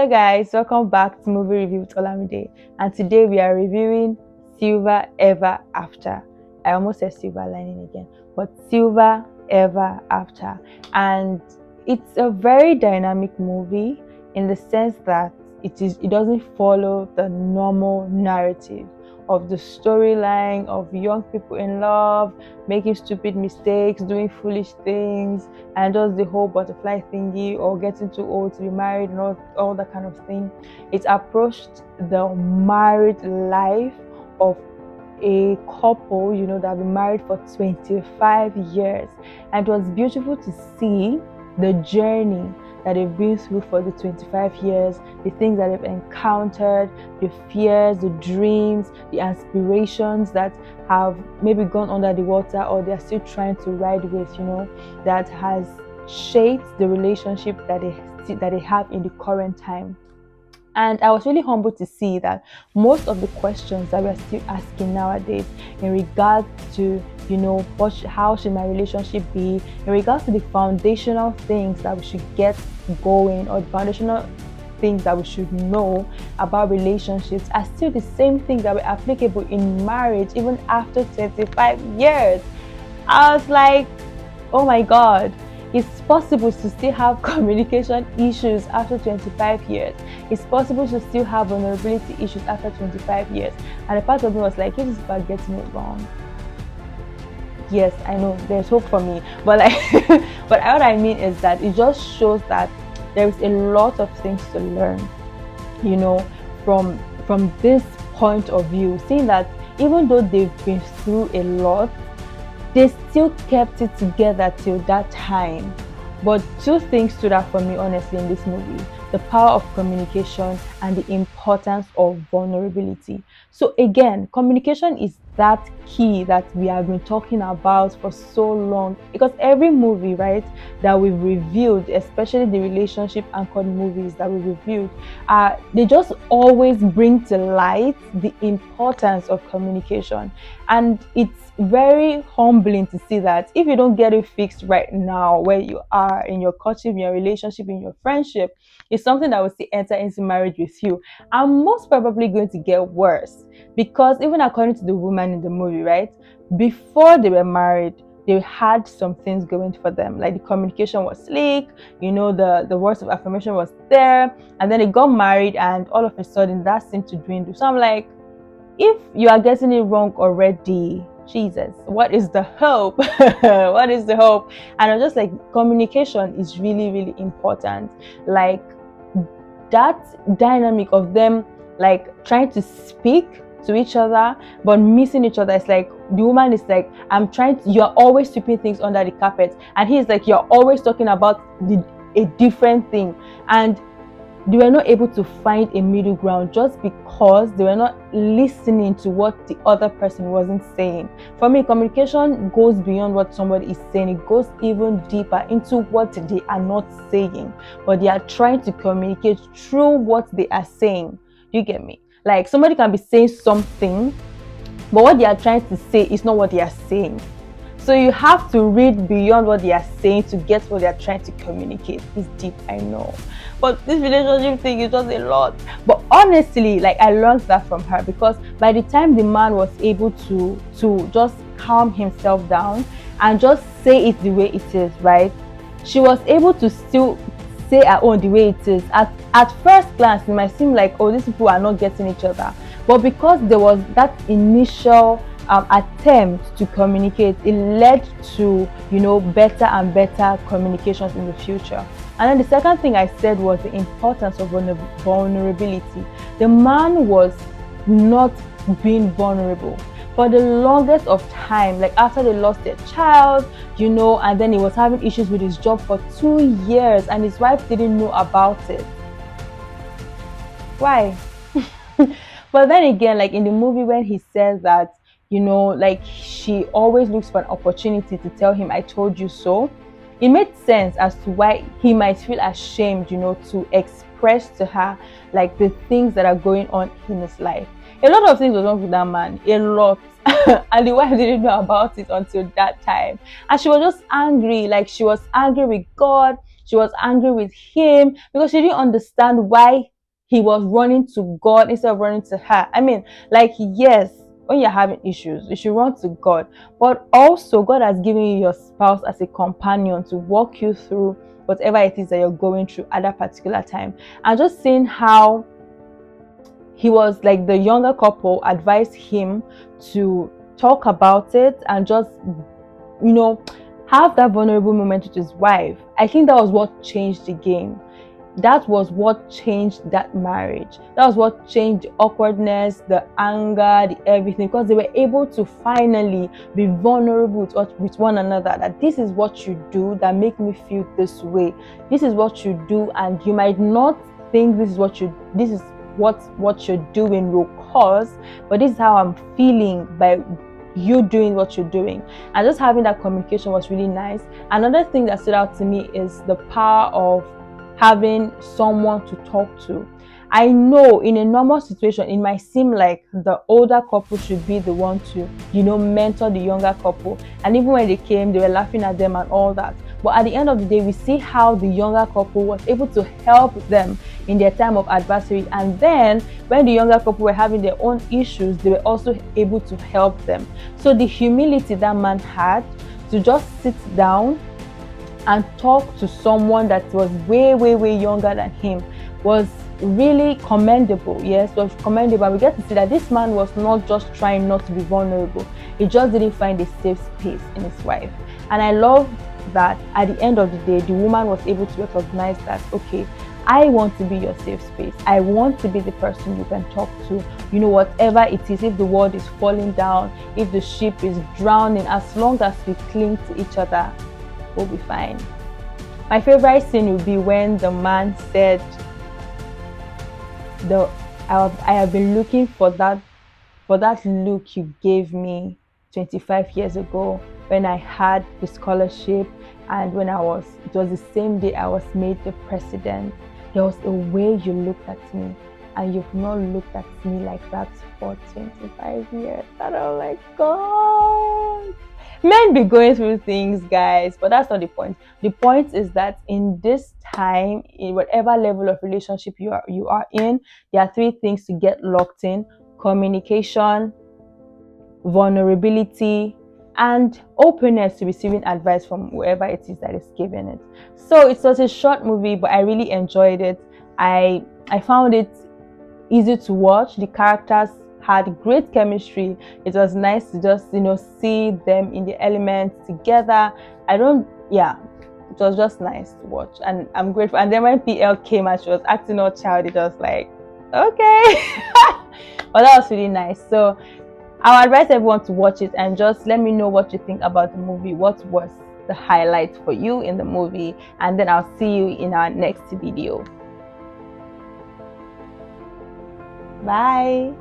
Hi guys, welcome back to Movie Review with Olamide, and today we are reviewing Silver Ever After. I almost said Silver Lining again, but Silver Ever After. And it's a very dynamic movie in the sense that it doesn't follow the normal narrative of the storyline of young people in love, making stupid mistakes, doing foolish things, and just the whole butterfly thingy or getting too old to be married and all that kind of thing. It approached the married life of a couple, that have been married for 25 years. And it was beautiful to see the journey that they've been through for the 25 years, the things that they've encountered, the fears, the dreams, the aspirations that have maybe gone under the water or they're still trying to ride with, that has shaped the relationship that they have in the current time. And I was really humbled to see that most of the questions that we're still asking nowadays in regards to, how should my relationship be, in regards to the foundational things that we should get going or the foundational things that we should know about relationships are still the same things that were applicable in marriage even after 25 years. I was like, oh my God. It's possible to still have communication issues after 25 years. It's possible to still have vulnerability issues after 25 years. And a part of me was like, this is about getting it wrong. Yes, I know there's hope for me. But but what I mean is that it just shows that there is a lot of things to learn, from this point of view. Seeing that even though they've been through a lot, they still kept it together till that time. But two things stood out for me honestly in this movie: the power of communication and the importance of vulnerability. So again, communication is that key that we have been talking about for so long, because every movie, right, that we've reviewed, especially the relationship anchored movies that we reviewed, they just always bring to light the importance of communication. And it's very humbling to see that if you don't get it fixed right now where you are in your courtship, in your relationship, in your friendship, it's something that will still enter into marriage with you, and most probably going to get worse. Because even according to the woman in the movie, right, before they were married, they had some things going for them. Like the communication was slick, the words of affirmation was there, and then they got married and all of a sudden that seemed to dwindle. So I'm like, if you are getting it wrong already, Jesus, what is the hope? What is the hope? And I'm just like, communication is really, really important. Like that dynamic of them like trying to speak to each other but missing each other. It's like the woman is like, you're always sweeping things under the carpet, and he's like, you're always talking about a different thing. And they were not able to find a middle ground just because they were not listening to what the other person wasn't saying. For me, communication goes beyond what somebody is saying. It goes even deeper into what they are not saying, but they are trying to communicate through what they are saying. Do you get me? Like somebody can be saying something, but what they are trying to say is not what they are saying. So you have to read beyond what they are saying to get what they are trying to communicate. It's deep, I know. But this relationship thing is just a lot. But honestly, like, I learned that from her, because by the time the man was able to just calm himself down and just say it the way it is, right, she was able to still say her own the way it is. At first glance, it might seem like, oh, these people are not getting each other. But because there was that initial attempt to communicate, it led to better and better communications in the future. And then the second thing I said was the importance of vulnerability. The man was not being vulnerable for the longest of time. Like after they lost their child, and then he was having issues with his job for 2 years, and his wife didn't know about it. Why? But then again, like in the movie, when he says that, like she always looks for an opportunity to tell him, I told you so, it made sense as to why he might feel ashamed, to express to her like the things that are going on in his life. A lot of things was wrong with that man, a lot. And the wife didn't know about it until that time. And she was just angry. Like she was angry with God. She was angry with him because she didn't understand why he was running to God instead of running to her. I mean, like, yes, when you're having issues, you should run to God. But also, God has given you your spouse as a companion to walk you through whatever it is that you're going through at that particular time. And just seeing how he was like, the younger couple advised him to talk about it and just, you know, have that vulnerable moment with his wife. I think that was what changed the game. That was what changed that marriage. That was what changed the awkwardness, the anger, the everything, because they were able to finally be vulnerable with one another. That this is what you do that make me feel this way. This is what you do, and you might not think this is what you're doing will cause, but this is how I'm feeling by you doing what you're doing. And just having that communication was really nice. Another thing that stood out to me is the power of having someone to talk to. I know in a normal situation, it might seem like the older couple should be the one to, mentor the younger couple. And even when they came, they were laughing at them and all that. But at the end of the day, we see how the younger couple was able to help them in their time of adversity. And then when the younger couple were having their own issues, they were also able to help them. So the humility that man had to just sit down and talk to someone that was way, way, way younger than him was really commendable. Yes, was commendable. We get to see that this man was not just trying not to be vulnerable. He just didn't find a safe space in his wife. And I love that at the end of the day, the woman was able to recognize that, okay, I want to be your safe space. I want to be the person you can talk to. Whatever it is, if the world is falling down, if the ship is drowning, as long as we cling to each other, we'll be fine. My favorite scene would be when the man said, I have been looking for that look you gave me 25 years ago when I had the scholarship, and it was the same day I was made the president. There was a way you looked at me, and you've not looked at me like that for 25 years. And I'm like, God. Men be going through things, guys, but that's not the point. The point is that in this time, in whatever level of relationship you are in, there are 3 things to get locked in: communication, vulnerability, and openness to receiving advice from whoever it is that is giving it. So it was a short movie, but I really enjoyed it. I found it easy to watch. The characters had great chemistry. It was nice to just see them in the elements together. It was just nice to watch, and I'm grateful. And then when PL came and she was acting all childish, I was like, okay. But that was really nice. So I would advise everyone to watch it and just let me know what you think about the movie. What was the highlight for you in the movie? And then I'll see you in our next video. Bye.